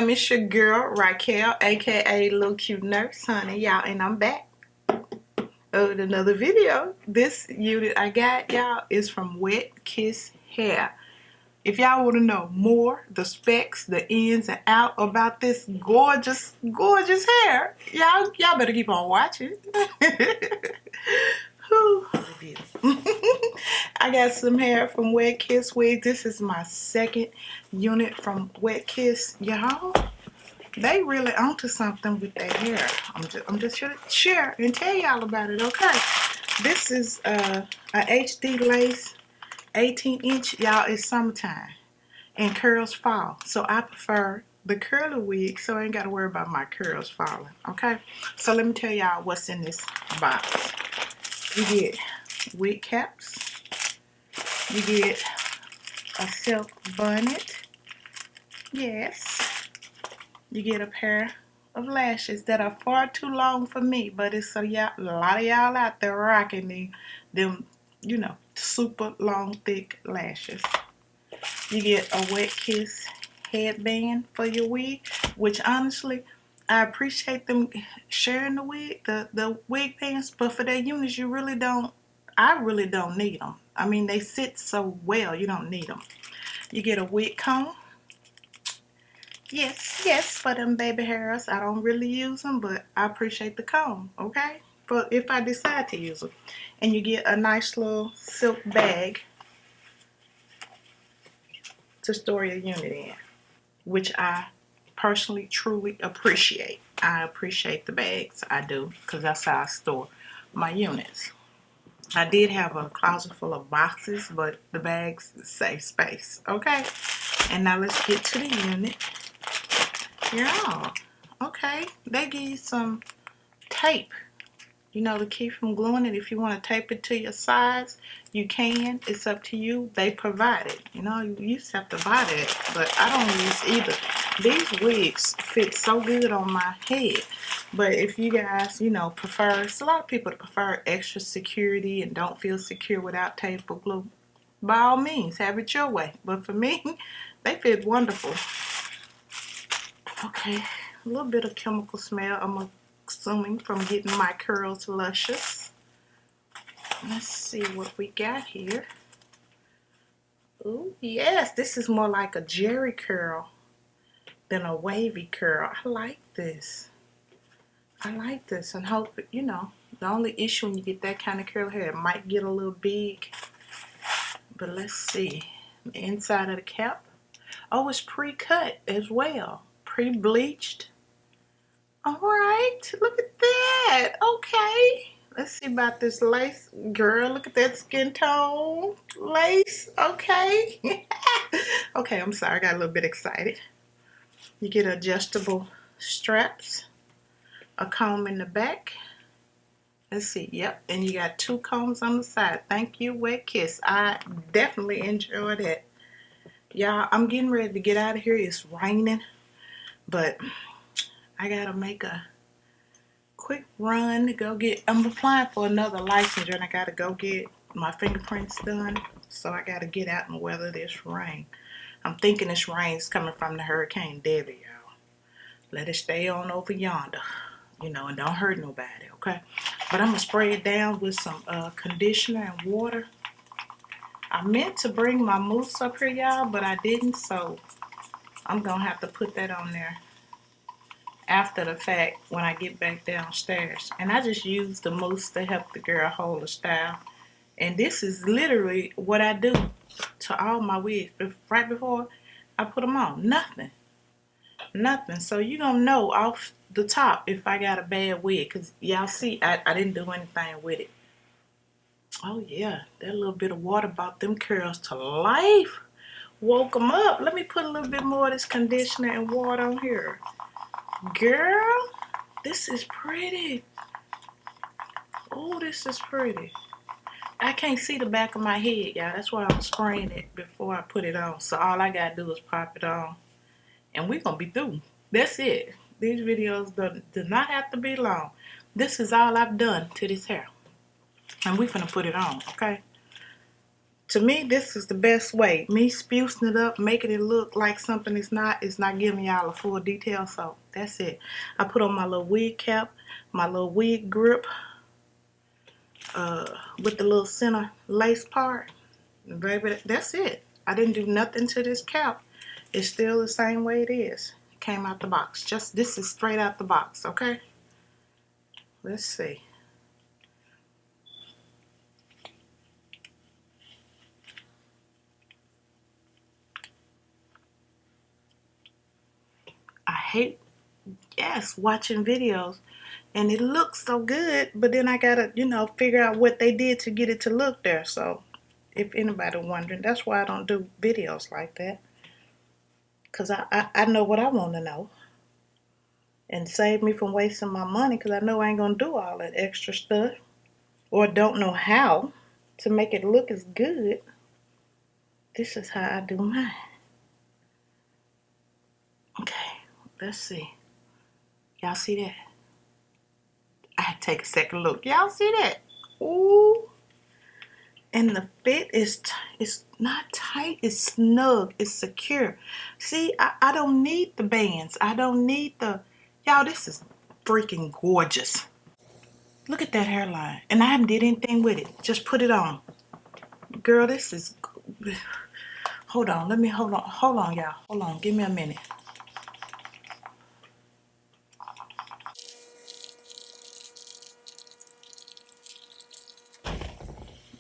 fam, it's your girl Raquel, aka Lilcutenurse, honey, y'all, and I'm back with another video. This unit I got, y'all, is from Wet Kiss Hair. If y'all want to know more, the specs, the ins and out about this gorgeous hair, y'all better keep on watching. I got some hair from Wet Kiss Wigs. This is my second unit from Wet Kiss, y'all. They really onto something with their hair. I'm just here to share and tell y'all about it, okay? This is a HD lace 18-inch. Y'all, it's summertime and curls fall. So I prefer the curly wig so I ain't got to worry about my curls falling, okay? So let me tell y'all what's in this box. You get wig caps. You get a silk bonnet. Yes. You get a pair of lashes that are far too long for me, but it's a lot of y'all out there rocking them, you know, super long, thick lashes. You get a Wet Kiss headband for your wig, which honestly, I appreciate them sharing the wig, the wig bands, but for their units, I really don't need them. I mean, they sit so well, you don't need them. You get a wig comb. Yes, for them baby hairs. I don't really use them, but I appreciate the comb, okay? But if I decide to use them. And you get a nice little silk bag to store your unit in, which I personally, truly appreciate. I appreciate the bags. I do, because that's how I store my units. I did have a closet full of boxes, but the bags save space, okay? And now let's get to the unit. Yeah, okay. They give you some tape, you know, to keep from gluing it. If you want to tape it to your sides, you can. It's up to you. They provide it. You know, you used to have to buy that, but I don't use either. These wigs fit so good on my head. But if you guys, you know, prefer, it's a lot of people that prefer extra security and don't feel secure without tape or glue, by all means, have it your way. But for me, they fit wonderful. Okay, a little bit of chemical smell, I'm assuming, from getting my curls luscious. Let's see what we got here. Oh, yes, this is more like a jerry curl than a wavy curl. I like this. And hope, you know, the only issue when you get that kind of curl hair, it might get a little big. But let's see. The inside of the cap. Oh, it's pre-cut as well. Pre-bleached. Alright, look at that. Okay. Let's see about this lace. Girl, look at that skin tone. Lace. Okay. Okay, I'm sorry. I got a little bit excited. You get adjustable straps. A comb in the back. Let's see. Yep. And you got two combs on the side. Thank you, Wet Kiss. I definitely enjoy that. Y'all, I'm getting ready to get out of here. It's raining. But I gotta make a quick run to go get, I'm applying for another licensure and I gotta go get my fingerprints done. So I gotta get out and weather this rain. I'm thinking this rain's coming from the Hurricane Debbie, y'all. Let it stay on over yonder, you know, and don't hurt nobody, okay? But I'm gonna spray it down with some conditioner and water. I meant to bring my mousse up here, y'all, but I didn't, so I'm gonna have to put that on there after the fact when I get back downstairs. And I just use the mousse to help the girl hold the style. And this is literally what I do to all my wigs. Right before I put them on. Nothing. So you're going to know off the top if I got a bad wig. Because y'all see, I didn't do anything with it. Oh yeah, that little bit of water brought them curls to life. Woke them up. Let me put a little bit more of this conditioner and water on here. Girl, this is pretty. Oh, this is pretty. I can't see the back of my head, y'all. That's why I'm spraying it before I put it on. So all I gotta do is pop it on. And we're gonna be through. That's it. These videos do not have to be long. This is all I've done to this hair. And we're gonna put it on, okay? To me, this is the best way. Me sprucing it up, making it look like something it's not giving y'all a full detail. So that's it. I put on my little wig cap, my little wig grip, with the little center lace part. And baby, that's it. I didn't do nothing to this cap. It's still the same way it is. Came out the box. Just this is straight out the box, okay? Let's see. I hate, yes, watching videos and it looks so good, but then I gotta, figure out what they did to get it to look there. So if anybody wondering, that's why I don't do videos like that. Because I know what I want to know. And save me from wasting my money because I know I ain't going to do all that extra stuff. Or don't know how to make it look as good. This is how I do mine. Okay, let's see. Y'all see that? I had to take a second look. Y'all see that? Ooh. And the fit is it's not tight, it's snug, it's secure. See, I don't need the bands. I don't need the, y'all, this is freaking gorgeous. Look at that hairline. And I haven't did anything with it. Just put it on. Girl, this is, hold on, hold on, y'all. Hold on, give me a minute.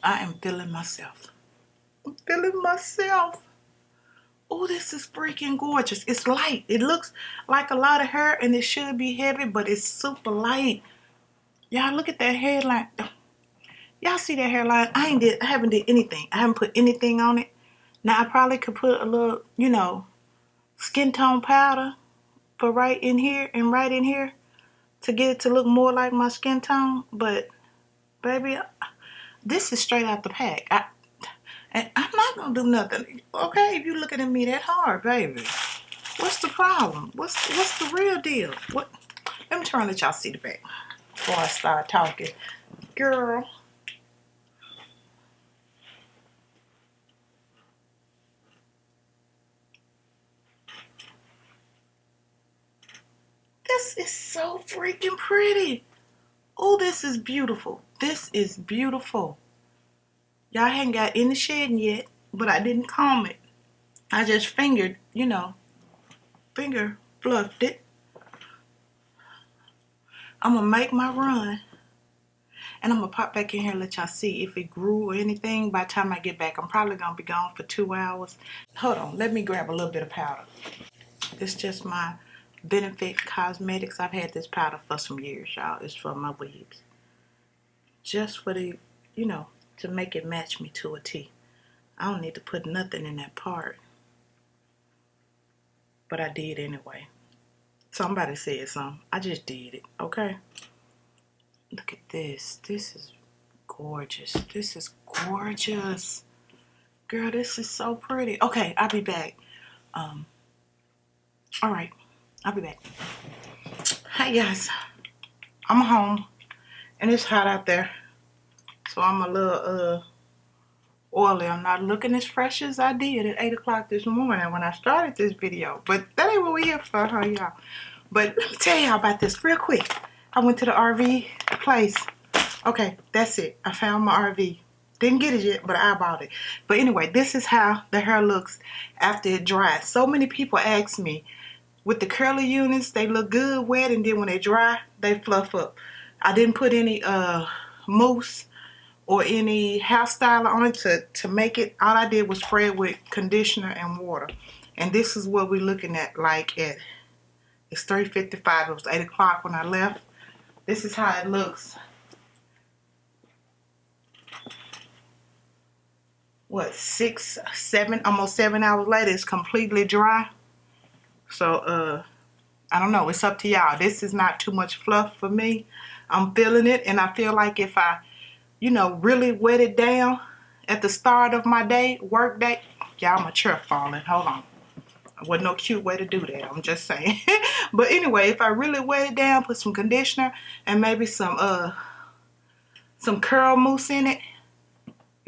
I am feeling myself. I'm feeling myself. Oh, this is freaking gorgeous. It's light. It looks like a lot of hair and it should be heavy, but it's super light. Y'all look at that hairline. Y'all see that hairline? I haven't did anything. I haven't put anything on it. Now I probably could put a little, skin tone powder for right in here and right in here to get it to look more like my skin tone. But baby, this is straight out the pack. And I'm not gonna do nothing. Okay, if you looking at me that hard, baby. What's the problem? What's the real deal? What? Let me try and let y'all see the back before I start talking. Girl. This is so freaking pretty. Oh, this is beautiful. This is beautiful. Y'all hadn't got any shedding yet, but I didn't comb it. I just finger fluffed it. I'm gonna make my run. And I'm gonna pop back in here and let y'all see if it grew or anything. By the time I get back, I'm probably gonna be gone for 2 hours. Hold on, let me grab a little bit of powder. It's just my Benefit Cosmetics. I've had this powder for some years, y'all. It's for my wigs. Just for the, to make it match me to a T. I don't need to put nothing in that part. But I did anyway. Somebody said something. I just did it, okay? Look at this. This is gorgeous. This is gorgeous. Girl, this is so pretty. Okay, I'll be back. All right, I'll be back. Hi, guys. I'm home, and it's hot out there. So I'm a little oily. I'm not looking as fresh as I did at 8 o'clock this morning when I started this video. But that ain't what we here for, huh, y'all? But let me tell y'all about this real quick. I went to the RV place. Okay, that's it. I found my RV. Didn't get it yet, but I bought it. But anyway, this is how the hair looks after it dries. So many people ask me, with the curly units, they look good wet, and then when they dry, they fluff up. I didn't put any mousse or any hair styler on it to make it. All I did was spray it with conditioner and water. And this is what we're looking at, like it's 3:55. It was 8 o'clock when I left. This is how it looks. What, 6, 7, almost 7 hours later, it's completely dry. So, I don't know. It's up to y'all. This is not too much fluff for me. I'm feeling it, and I feel like if I, really wet it down at the start of my day, work day, y'all, my chair falling. Hold on. Wasn't no cute way to do that. I'm just saying. But anyway, if I really wet it down, put some conditioner and maybe some curl mousse in it,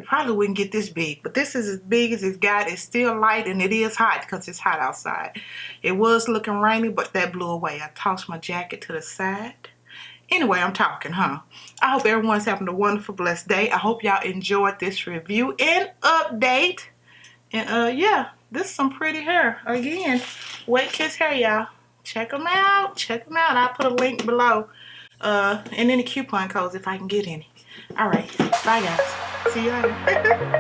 It probably wouldn't get this big, but this is as big as it's got. It's still light and it is hot because it's hot outside. It was looking rainy, but that blew away. I tossed my jacket to the side. Anyway, I'm talking, huh? I hope everyone's having a wonderful, blessed day. I hope y'all enjoyed this review and update. And yeah, this is some pretty hair. Again, Wet Kiss hair, y'all. Check them out. Check them out. I'll put a link below. And any coupon codes if I can get any. All right. Bye, guys. See you later.